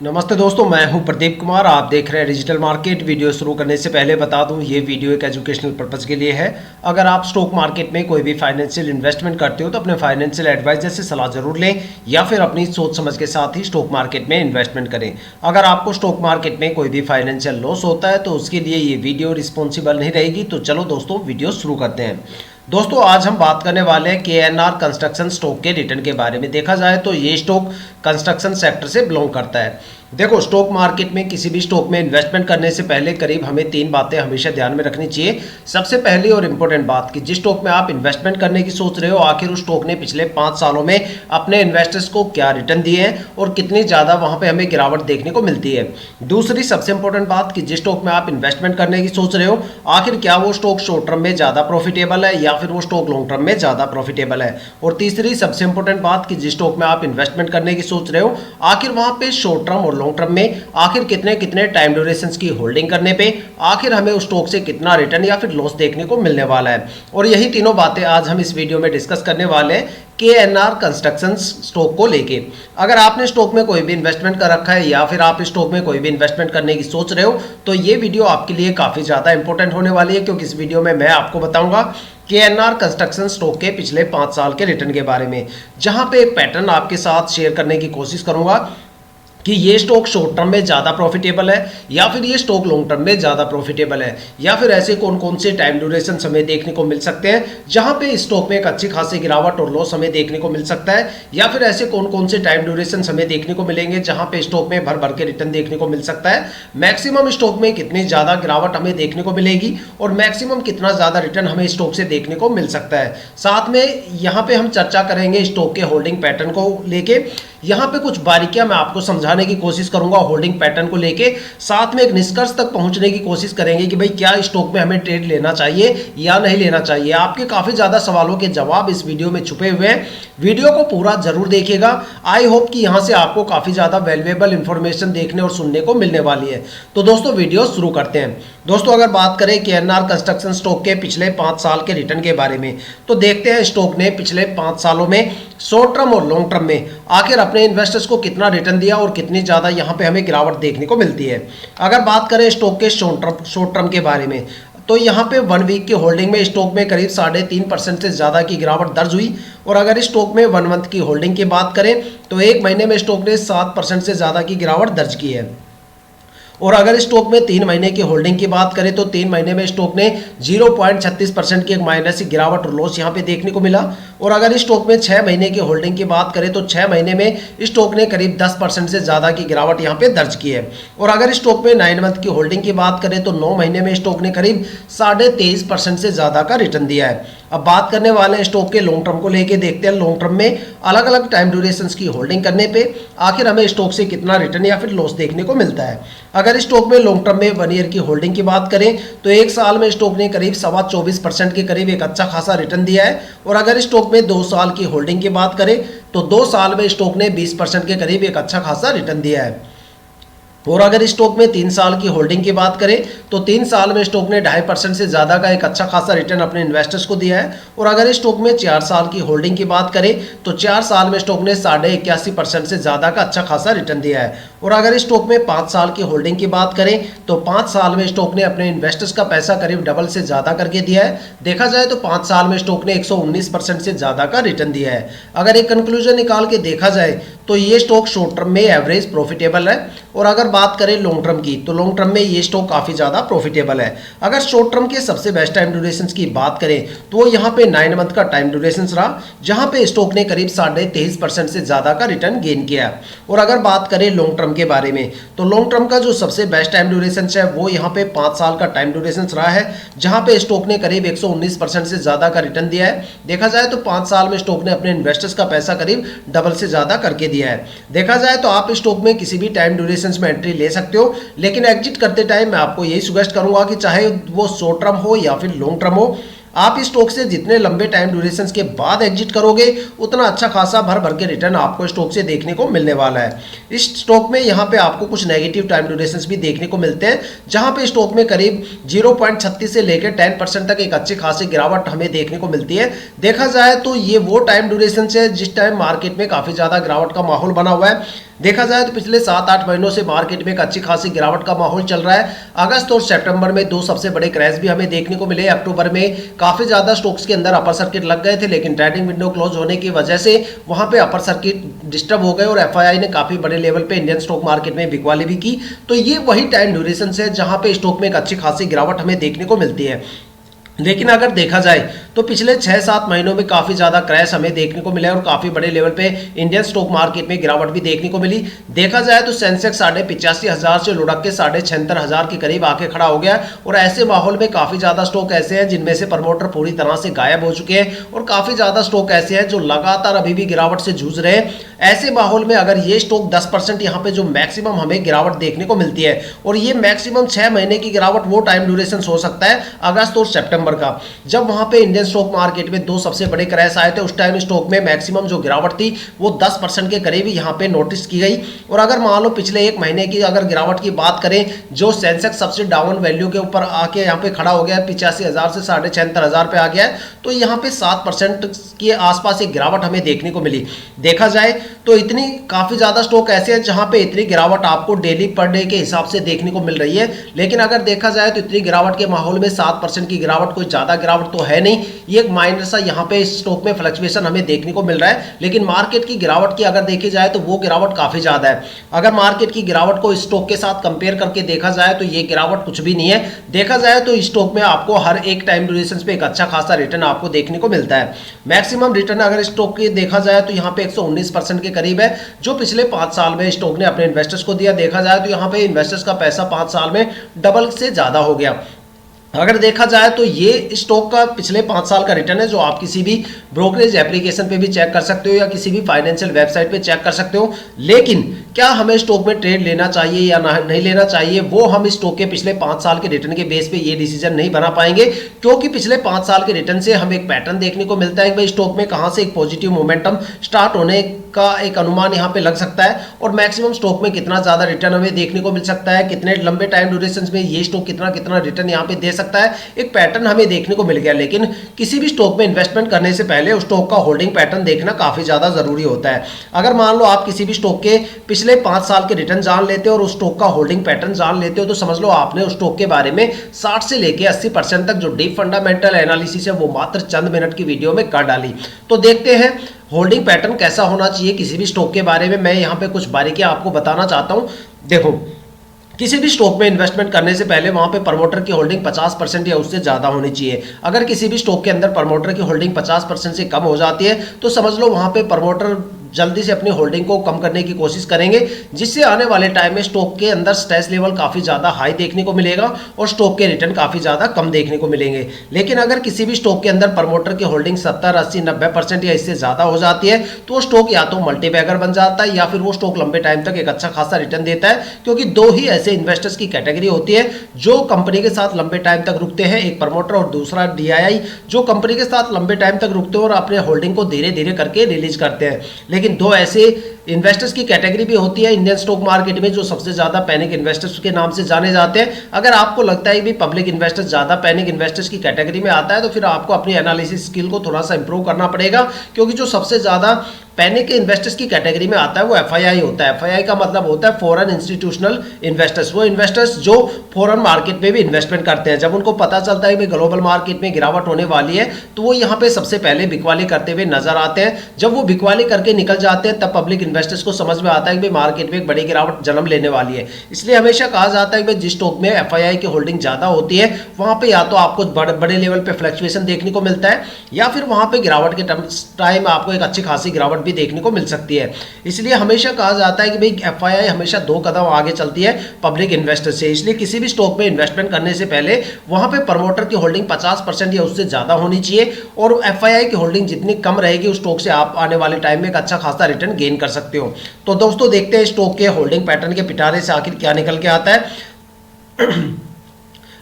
नमस्ते दोस्तों, मैं हूं प्रदीप कुमार। आप देख रहे हैं डिजिटल मार्केट। वीडियो शुरू करने से पहले बता दूं, ये वीडियो एक एजुकेशनल पर्पस के लिए है। अगर आप स्टॉक मार्केट में कोई भी फाइनेंशियल इन्वेस्टमेंट करते हो तो अपने फाइनेंशियल एडवाइजर से सलाह जरूर लें या फिर अपनी सोच समझ के साथ ही स्टॉक मार्केट में इन्वेस्टमेंट करें। अगर आपको स्टॉक मार्केट में कोई भी फाइनेंशियल लॉस होता है तो उसके लिए ये वीडियो रिस्पॉन्सिबल नहीं रहेगी। तो चलो दोस्तों, वीडियो शुरू करते हैं। दोस्तों, आज हम बात करने वाले हैं KNR कंस्ट्रक्शन स्टॉक के रिटर्न के बारे में। देखा जाए तो ये स्टॉक कंस्ट्रक्शन सेक्टर से बिलोंग करता है। देखो, स्टॉक मार्केट में किसी भी स्टॉक में इन्वेस्टमेंट करने से पहले करीब हमें 3 बातें हमेशा ध्यान में रखनी चाहिए। सबसे पहली और इम्पोर्टेंट बात कि जिस स्टॉक में आप इन्वेस्टमेंट करने की सोच रहे हो, आखिर उस स्टॉक ने पिछले 5 सालों में अपने इन्वेस्टर्स को क्या रिटर्न दिए हैं और कितनी ज़्यादा वहाँ पे हमें गिरावट देखने को मिलती है। दूसरी सबसे इंपॉर्टेंट बात कि जिस स्टॉक में आप इन्वेस्टमेंट करने की सोच रहे हो, आखिर क्या वो स्टॉक शॉर्ट टर्म में ज़्यादा प्रॉफिटेबल है या फिर वो स्टॉक लॉन्ग टर्म में ज़्यादा प्रॉफिटेबल है। और तीसरी सबसे इंपॉर्टेंट बात कि जिस स्टॉक में आप इन्वेस्टमेंट करने की सोच रहे हो, आखिर वहाँ पे शॉर्ट टर्म और लॉन्ग टर्म में आखिर कितने कितने टाइम ड्यूरेशन की होल्डिंग करने पे आखिर हमें उस स्टॉक से कितना रिटर्न या फिर लॉस देखने को मिलने वाला है। और यही तीनों बातें आज हम इस वीडियो में डिस्कस करने वाले हैं KNR कंस्ट्रक्शन स्टॉक को लेके। अगर आपने स्टॉक में कोई भी इन्वेस्टमेंट कर रखा है या फिर आप स्टॉक में कोई भी इन्वेस्टमेंट करने की सोच रहे हो तो ये वीडियो आपके लिए काफ़ी ज़्यादा इंपॉर्टेंट होने वाली है, क्योंकि इस वीडियो में मैं आपको बताऊंगा KNR कंस्ट्रक्शन स्टॉक के पिछले 5 साल के रिटर्न के बारे में, जहां पे एक पैटर्न आपके साथ शेयर करने की कोशिश करूंगा कि ये स्टॉक शॉर्ट टर्म में ज़्यादा प्रॉफिटेबल है या फिर ये स्टॉक लॉन्ग टर्म में ज़्यादा प्रॉफिटेबल है, या फिर ऐसे कौन कौन से टाइम ड्यूरेशन हमें देखने को मिल सकते हैं जहां पे स्टॉक में एक अच्छी खासी गिरावट और लॉस हमें देखने को मिल सकता है, या फिर ऐसे कौन कौन से टाइम ड्यूरेशन हमें देखने को मिलेंगे जहां पे स्टॉक में भर भर के रिटर्न देखने को मिल सकता है। मैक्सिमम स्टॉक में कितनी ज़्यादा गिरावट हमें देखने को मिलेगी और मैक्सिमम कितना ज़्यादा रिटर्न हमें स्टॉक से देखने को मिल सकता है। साथ में यहाँ पे हम चर्चा करेंगे स्टॉक के होल्डिंग पैटर्न को लेके। यहाँ पे कुछ बारीकियां मैं आपको समझाने की कोशिश करूंगा होल्डिंग पैटर्न को लेके। साथ में एक निष्कर्ष तक पहुंचने की कोशिश करेंगे कि भाई क्या स्टॉक में हमें ट्रेड लेना चाहिए या नहीं लेना चाहिए। आपके काफी ज्यादा सवालों के जवाब इस वीडियो में छुपे हुए हैं। वीडियो को पूरा जरूर देखिएगा। आई होप कि यहाँ से आपको काफी ज्यादा वैल्यूएबल इंफॉर्मेशन देखने और सुनने को मिलने वाली है। तो दोस्तों, वीडियो शुरू करते हैं। दोस्तों, अगर बात करें KNR कंस्ट्रक्शन स्टॉक के पिछले 5 साल के रिटर्न के बारे में, तो देखते हैं स्टॉक ने पिछले 5 सालों में शॉर्ट टर्म और लॉन्ग टर्म में आखिर अपने इन्वेस्टर्स को कितना रिटर्न दिया और कितनी ज़्यादा यहाँ पे हमें गिरावट देखने को मिलती है। अगर बात करें स्टॉक के शॉर्ट टर्म के बारे में, तो यहाँ पे 1 वीक की होल्डिंग में स्टॉक में करीब 3.5% से ज़्यादा की गिरावट दर्ज हुई। और अगर स्टॉक में 1 मंथ की होल्डिंग की बात करें तो 1 महीने में स्टॉक ने 7% से ज़्यादा की गिरावट दर्ज की है। और अगर स्टॉक में 3 महीने की होल्डिंग की बात करें तो 3 महीने में स्टॉक ने 0.36% की एक माइनस गिरावट और लॉस यहाँ पे देखने को मिला। और अगर स्टॉक में 6 महीने की होल्डिंग की बात करें तो 6 महीने में स्टॉक ने करीब 10% से ज़्यादा की गिरावट यहाँ पे दर्ज की है। और अगर स्टॉक में 9 मंथ की होल्डिंग की बात करें तो 9 महीने में स्टॉक ने करीब 23.5% से ज़्यादा का रिटर्न दिया है। अब बात करने वाले हैं स्टॉक के लॉन्ग टर्म को लेके। देखते हैं लॉन्ग टर्म में अलग अलग टाइम ड्यूरेशन की होल्डिंग करने पे आखिर हमें स्टॉक से कितना रिटर्न या फिर लॉस देखने को मिलता है। अगर स्टॉक में लॉन्ग टर्म में 1 ईयर की होल्डिंग की बात करें तो 1 साल में स्टॉक ने करीब 24.25% के करीब एक अच्छा खासा रिटर्न दिया है। और अगर स्टॉक में 2 साल की होल्डिंग की बात करें तो 2 साल में स्टॉक ने 20% के करीब एक अच्छा खासा रिटर्न दिया है। और अगर स्टॉक में 3 साल की होल्डिंग की बात करें तो 3 साल में स्टॉक ने 2.5% से ज़्यादा का एक अच्छा खासा रिटर्न अपने इन्वेस्टर्स को दिया है। और अगर स्टॉक में 4 साल की होल्डिंग की बात करें तो 4 साल में स्टॉक ने 81% से ज़्यादा का अच्छा खासा रिटर्न दिया है। और अगर स्टॉक में 5 साल की होल्डिंग की बात करें तो 5 साल में स्टॉक ने अपने इन्वेस्टर्स का पैसा करीब डबल से ज़्यादा करके दिया है। देखा जाए तो 5 साल में स्टॉक ने 119% से ज़्यादा का रिटर्न दिया है। अगर एक कंक्लूजन निकाल के देखा जाए तो ये स्टॉक शॉर्ट टर्म में एवरेज प्रॉफिटेबल है। और अगर बात करें लॉन्ग टर्म की तो लॉन्ग टर्म में ये स्टॉक काफ़ी ज़्यादा प्रॉफिटेबल है। अगर शॉर्ट टर्म के सबसे बेस्ट टाइम ड्यूरेशन की बात करें तो यहाँ पे 9 मंथ का टाइम ड्यूरेशन रहा, जहाँ पे स्टॉक ने करीब 23.5% से ज़्यादा का रिटर्न गेन किया। और अगर बात करें लॉन्ग टर्म के बारे में तो लॉन्ग टर्म का जो सबसे बेस्ट टाइम ड्यूरेशन है वो यहाँ पे 5 साल का टाइम ड्यूरेशन रहा है, जहाँ पे स्टॉक ने करीब 119% से ज़्यादा का रिटर्न दिया है। देखा जाए तो 5 साल में स्टॉक ने अपने इन्वेस्टर्स का पैसा करीब डबल से ज़्यादा करके दिया है। देखा जाए तो आप स्टॉक में किसी भी टाइम ड्यूरेशन में एंट्री ले सकते हो, लेकिन एग्जिट करते टाइम मैं आपको यही सजेस्ट करूंगा कि चाहे वो शॉर्ट टर्म हो या फिर लॉन्ग टर्म हो, आप इस स्टॉक से जितने लंबे टाइम ड्यूरेशन के बाद एग्जिट करोगे उतना अच्छा खासा भर भर के रिटर्न आपको स्टॉक से देखने को मिलने वाला है। इस स्टॉक में यहाँ पे आपको कुछ नेगेटिव टाइम ड्यूरेशन भी देखने को मिलते हैं, जहाँ पे स्टॉक में करीब 0.36 से लेकर 10% तक एक अच्छी खासी गिरावट हमें देखने को मिलती है। देखा जाए तो ये वो टाइम ड्यूरेशन है जिस टाइम मार्केट में काफ़ी ज़्यादा गिरावट का माहौल बना हुआ है। देखा जाए तो पिछले 7-8 महीनों से मार्केट में एक अच्छी खासी गिरावट का माहौल चल रहा है। अगस्त और सितंबर में दो सबसे बड़े क्रैश भी हमें देखने को मिले। अक्टूबर में काफी ज्यादा स्टॉक्स के अंदर अपर सर्किट लग गए थे, लेकिन ट्रेडिंग विंडो क्लोज होने की वजह से वहां पे अपर सर्किट डिस्टर्ब हो गए और एफआईआई ने काफी बड़े लेवल पे इंडियन स्टॉक मार्केट में बिकवाली भी की। तो ये वही टाइम ड्यूरेशन है जहां पे स्टॉक में एक अच्छी खासी गिरावट हमें देखने को मिलती है। लेकिन अगर देखा जाए तो पिछले 6-7 महीनों में काफ़ी ज़्यादा क्रैश हमें देखने को मिला है और काफ़ी बड़े लेवल पे इंडियन स्टॉक मार्केट में गिरावट भी देखने को मिली। देखा जाए तो सेंसेक्स 85,500 से लुढ़क के 76,500 के करीब आके खड़ा हो गया और ऐसे माहौल में काफ़ी ज़्यादा स्टॉक ऐसे हैं जिनमें से प्रमोटर पूरी तरह से गायब हो चुके हैं और काफ़ी ज़्यादा स्टॉक ऐसे हैं जो लगातार अभी भी गिरावट से जूझ रहे हैं। ऐसे माहौल में अगर ये स्टॉक 10% यहाँ पे जो मैक्सिमम हमें गिरावट देखने को मिलती है और ये मैक्सिमम 6 महीने की गिरावट वो टाइम ड्यूरेशन हो सकता है अगस्त और सितंबर का, जब वहां पे इंडियन स्टॉक मार्केट में दो सबसे बड़े क्रैश आए थे। उस टाइम स्टॉक में मैक्सिमम जो गिरावट थी वो 10% के करीब यहां पे नोटिस की गई। और अगर मान लो पिछले एक महीने की अगर गिरावट की बात करें, जो सेंसेक्स सबसे डाउन वैल्यू के ऊपर आके यहाँ पे खड़ा हो गया है 85,000 से 76,500 पे आ गया है, तो यहाँ पे 7% के आसपास एक गिरावट हमें देखने को मिली। देखा जाए तो इतनी काफी ज्यादा स्टॉक ऐसे हैं जहां पे इतनी गिरावट आपको डेली पर डे के हिसाब से देखने को मिल रही है। लेकिन अगर देखा जाए तो इतनी गिरावट के माहौल में 7% की गिरावट कोई ज्यादा गिरावट तो है नहीं। ये एक माइनर सा यहाँ पे स्टॉक में फ्लक्चुएशन हमें देखने को मिल रहा है, लेकिन मार्केट की गिरावट की अगर देखी जाए तो वो गिरावट काफी ज्यादा है। अगर मार्केट की गिरावट को स्टॉक के साथ कंपेयर करके देखा जाए तो ये गिरावट कुछ भी नहीं है। देखा जाए तो स्टॉक में आपको हर एक टाइम ड्यूरेशन पे एक अच्छा खासा रिटर्न आपको देखने को मिलता है। मैक्सिमम रिटर्न अगर स्टॉक की देखा जाए तो यहाँ पे 119% के करीब है, जो पिछले 5 साल में स्टॉक ने अपने इन्वेस्टर्स को दिया। देखा जाए तो यहाँ पे इन्वेस्टर्स का पैसा 5 साल में डबल से ज्यादा हो गया। अगर देखा जाए तो ये स्टॉक का पिछले 5 साल का रिटर्न है, जो आप किसी भी ब्रोकरेज एप्लीकेशन पे भी चेक कर सकते हो या किसी भी फाइनेंशियल वेबसाइट पे चेक कर सकते हो। लेकिन क्या हमें स्टॉक में ट्रेड लेना चाहिए या नहीं लेना चाहिए, वो हम स्टॉक के पिछले 5 साल के रिटर्न के बेस पे ये डिसीजन नहीं बना पाएंगे, क्योंकि पिछले 5 साल के रिटर्न से हमें एक पैटर्न देखने को मिलता है कि भाई स्टॉक में कहां से एक पॉजिटिव मोमेंटम स्टार्ट होने का एक अनुमान यहाँ पे लग सकता है और मैक्सिमम स्टॉक में कितना ज्यादा रिटर्न हमें देखने को मिल सकता है, कितने लंबे टाइम ड्यूरेशन में ये स्टॉक कितना कितना रिटर्न यहाँ पे दे सकता है, एक पैटर्न हमें देखने को मिल गया। लेकिन किसी भी स्टॉक में इन्वेस्टमेंट करने से पहले उस स्टॉक का होल्डिंग पैटर्न देखना काफी ज्यादा जरूरी होता है। अगर मान लो आप किसी भी स्टॉक के पिछले 5 साल के रिटर्न जान लेते हो और उस स्टॉक का होल्डिंग पैटर्न जान लेते हो, तो समझ लो आपने उस स्टॉक के बारे में 60 से लेकर 80% तक जो डीप फंडामेंटल एनालिसिस है वो मात्र चंद मिनट की वीडियो में कर डाली। तो देखते हैं होल्डिंग पैटर्न कैसा होना चाहिए किसी भी स्टॉक के बारे में। मैं यहाँ पे कुछ बारीकियां आपको बताना चाहता हूँ। देखो, किसी भी स्टॉक में इन्वेस्टमेंट करने से पहले वहां पे प्रमोटर की होल्डिंग 50% या उससे ज्यादा होनी चाहिए। अगर किसी भी स्टॉक के अंदर प्रमोटर की होल्डिंग 50% से कम हो जाती है तो समझ लो वहां पे प्रमोटर जल्दी से अपनी होल्डिंग को कम करने की कोशिश करेंगे, जिससे आने वाले टाइम में स्टॉक के अंदर स्ट्रेस लेवल काफी ज्यादा हाई देखने को मिलेगा और स्टॉक के रिटर्न काफी ज्यादा कम देखने को मिलेंगे। लेकिन अगर किसी भी स्टॉक के अंदर प्रमोटर की होल्डिंग 70, 80, 90% या इससे ज्यादा हो जाती है तो वो स्टॉक या तो मल्टीबैगर बन जाता है या फिर वो स्टॉक लंबे टाइम तक एक अच्छा खासा रिटर्न देता है, क्योंकि दो ही ऐसे इन्वेस्टर्स की कैटेगरी होती है जो कंपनी के साथ लंबे टाइम तक रुकते हैं, एक प्रमोटर और दूसरा डीआईआई, जो कंपनी के साथ लंबे टाइम तक रुकते हैं और अपने होल्डिंग को धीरे धीरे करके रिलीज करते हैं। लेकिन दो ऐसे इन्वेस्टर्स की कैटेगरी भी होती है इंडियन स्टॉक मार्केट में जो सबसे ज्यादा पैनिक इन्वेस्टर्स के नाम से जाने जाते हैं। अगर आपको लगता है कि पब्लिक इन्वेस्टर्स ज्यादा पैनिक इन्वेस्टर्स की कैटेगरी में आता है तो फिर आपको अपनी एनालिसिस स्किल को थोड़ा सा इंप्रूव करना पड़ेगा, क्योंकि जो सबसे ज्यादा पैनिक इन्वेस्टर्स की कैटेगरी में आता है वो एफआईआई होता है। एफआईआई का मतलब होता है फॉरेन इंस्टीट्यूशनल इन्वेस्टर्स, वो इन्वेस्टर्स जो फॉरेन मार्केट में भी इन्वेस्टमेंट करते हैं। जब उनको पता चलता है कि ग्लोबल मार्केट में गिरावट होने वाली है तो वो यहाँ पे सबसे पहले बिकवाली करते हुए नजर आते हैं। जब वो बिकवाली करके निकल जाते हैं तब पब्लिक इन्वेस्टर्स को समझ में आता है कि मार्केट में एक बड़ी गिरावट जन्म लेने वाली है। इसलिए हमेशा कहा जाता है कि जिस स्टॉक में एफआईआई की होल्डिंग ज्यादा होती है वहां पे या तो आपको बड़े लेवल पे फ्लक्चुएशन देखने को मिलता है या फिर वहां पे गिरावट के टाइम आपको एक अच्छी खासी गिरावट भी देखने को मिल सकती है। इसलिए हमेशा कहा जाता है कि भाई एफआईआई हमेशा 2 कदम आगे चलती है पब्लिक इन्वेस्टर से। इसलिए किसी भी स्टॉक में इन्वेस्टमेंट करने से पहले वहां पे प्रमोटर की होल्डिंग 50% या उससे ज्यादा होनी चाहिए और एफआईआई की होल्डिंग जितनी कम रहेगी उस स्टॉक से आप आने वाले टाइम में एक अच्छा खासा रिटर्न गेन कर सकते हो। तो दोस्तों देखते हैं स्टॉक के होल्डिंग पैटर्न के पिटारे से आखिर क्या निकल के आता है।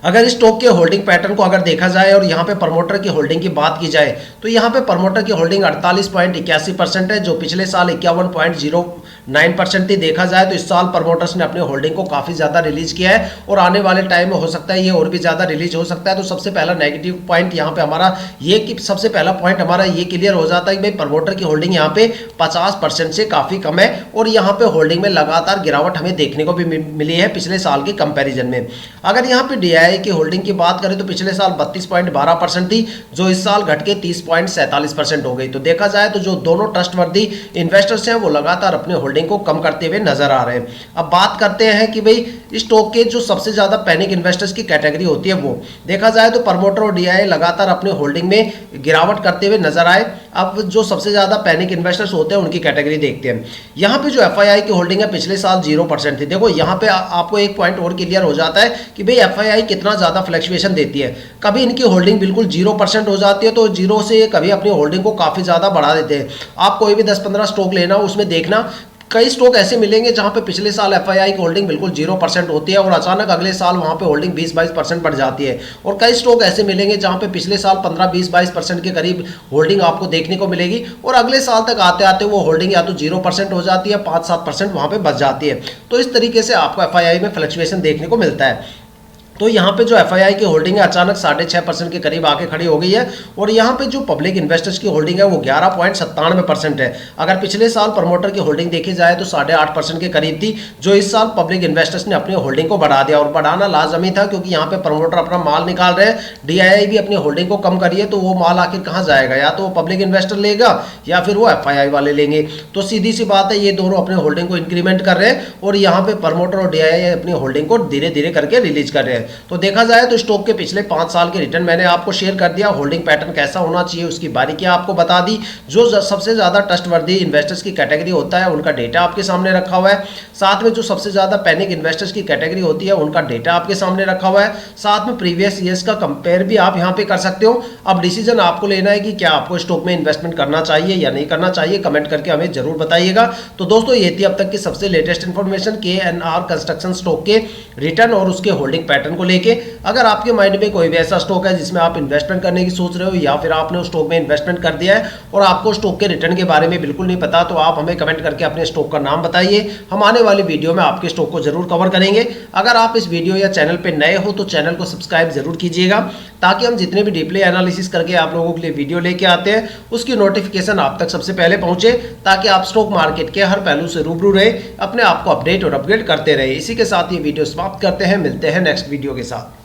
अगर स्टॉक के होल्डिंग पैटर्न को अगर देखा जाए और यहाँ पे प्रमोटर की होल्डिंग की बात की जाए तो यहाँ पे प्रमोटर की होल्डिंग 48.81% है, जो पिछले साल 51.09% थी। देखा जाए तो इस साल प्रमोटर्स ने अपने होल्डिंग को काफ़ी ज़्यादा रिलीज किया है और आने वाले टाइम में हो सकता है ये और भी ज़्यादा रिलीज हो सकता है। तो सबसे पहला नेगेटिव पॉइंट यहाँ पे हमारा ये कि सबसे पहला पॉइंट हमारा ये क्लियर हो जाता है कि भाई प्रमोटर की होल्डिंग यहाँ पे 50% से काफ़ी कम है और यहाँ पे होल्डिंग में लगातार गिरावट हमें देखने को भी मिली है पिछले साल के कंपैरिजन में। अगर यहाँ पे DII की होल्डिंग की बात करें तो पिछले साल 32.12% थी, जो इस साल घट के 30.47% हो गई। तो देखा जाए तो जो दोनों ट्रस्टवर्दी इन्वेस्टर्स हैं वो लगातार अपने होल्डिंग को कम करते हुए नजर आ रहे हैं। अब बात करते हैं कि भाई स्टॉक के जो सबसे ज्यादा पैनिक इन्वेस्टर्स की कैटेगरी होती है वो देखा जाए तो प्रमोटर और DII लगातार अपने होल्डिंग में गिरावट करते हुए नजर आए। अब जो सबसे ज्यादा पैनिक इन्वेस्टर्स होते हैं उनकी कैटेगरी देखते हैं। यहाँ पे जो FII की होल्डिंग है पिछले साल 0% थी। देखो यहाँ पे आपको एक पॉइंट और क्लियर हो जाता है कि भाई FII कितना ज्यादा फ्लक्चुएशन देती है। कभी इनकी होल्डिंग बिल्कुल 0% हो जाती है तो जीरो से कभी अपनी होल्डिंग को काफी ज्यादा बढ़ा देते हैं। आप कोई भी 10-15 स्टॉक लेना उसमें देखना कई स्टॉक ऐसे मिलेंगे जहां पे पिछले साल FII की होल्डिंग बिल्कुल 0% होती है और अचानक अगले साल वहां पे होल्डिंग 20-22% बढ़ जाती है। और कई स्टॉक ऐसे मिलेंगे जहां पे पिछले साल 15-20-22% के करीब होल्डिंग आपको देखने को मिलेगी और अगले साल तक आते आते वो होल्डिंग या तो 0% हो जाती है, 5-7% वहां पे बच जाती है। तो इस तरीके से आपको FII में फ्लक्चुएशन देखने को मिलता है। तो यहाँ पे जो FII की होल्डिंग है अचानक 6.5% के करीब आके खड़ी हो गई है और यहाँ पे जो पब्लिक इन्वेस्टर्स की होल्डिंग है वो 11.97% है। अगर पिछले साल प्रमोटर की होल्डिंग देखी जाए तो 8.5% के करीब थी, जो इस साल पब्लिक इन्वेस्टर्स ने अपनी होल्डिंग को बढ़ा दिया और बढ़ाना लाजमी था क्योंकि यहाँ पे प्रमोटर अपना माल निकाल रहे हैं, DII भी अपनी होल्डिंग को कम करिए तो वो माल आखिर कहाँ जाएगा, या तो वो पब्लिक इन्वेस्टर लेगा या फिर वो FII वाले लेंगे। तो सीधी सी बात है ये दोनों अपने होल्डिंग को इंक्रीमेंट कर रहे हैं और यहाँ पे प्रमोटर और DII अपनी होल्डिंग को धीरे धीरे करके रिलीज कर रहे हैं। तो देखा जाए तो स्टॉक के पिछले 5 साल के रिटर्न मैंने आपको शेयर कर दिया, होल्डिंग पैटर्न कैसा होना चाहिए उसकी बारीकियां आपको बता दी, जो सबसे ज्यादा ट्रस्टवर्दी इन्वेस्टर्स की कैटेगरी होता है उनका डेटा आपके सामने रखा हुआ है, साथ में जो सबसे ज्यादा पैनिक इन्वेस्टर्स की कैटेगरी होती है उनका डेटा आपके सामने रखा हुआ है, साथ में प्रीवियस ईयर्स का कंपेयर भी आप यहाँ पे कर सकते हो। अब डिसीजन आपको लेना है कि क्या आपको स्टॉक में इन्वेस्टमेंट करना चाहिए या नहीं करना चाहिए, कमेंट करके हमें जरूर बताइएगा। तो दोस्तों ये थी अब तक की सबसे latest information KNR construction stock के रिटर्न और उसके होल्डिंग पैटर्न को लेके। अगर आपके माइंड में कोई भी ऐसा स्टॉक है जिसमें आप इन्वेस्टमेंट करने की सोच रहे हो या फिर आपने उस स्टॉक में इन्वेस्टमेंट कर दिया है और आपको स्टॉक के रिटर्न के बारे में बिल्कुल नहीं पता, तो आप हमें कमेंट करके अपने स्टॉक का नाम बताइए। हम आने वाली वीडियो में आपके स्टॉक को जरूर कवर करेंगे। अगर आप इस वीडियो या चैनल पर नए हो तो चैनल को सब्सक्राइब जरूर कीजिएगा ताकि हम जितने भी डीपली एनालिसिस करके आप लोगों के लिए वीडियो लेके आते हैं उसकी नोटिफिकेशन आप तक सबसे पहले पहुंचे, ताकि आप स्टॉक मार्केट के हर पहलू से रूबरू रहे, अपने आप को अपडेट और अपग्रेड करते रहे। इसी के साथ ये वीडियो समाप्त करते हैं, मिलते हैं नेक्स्ट वीडियो के साथ।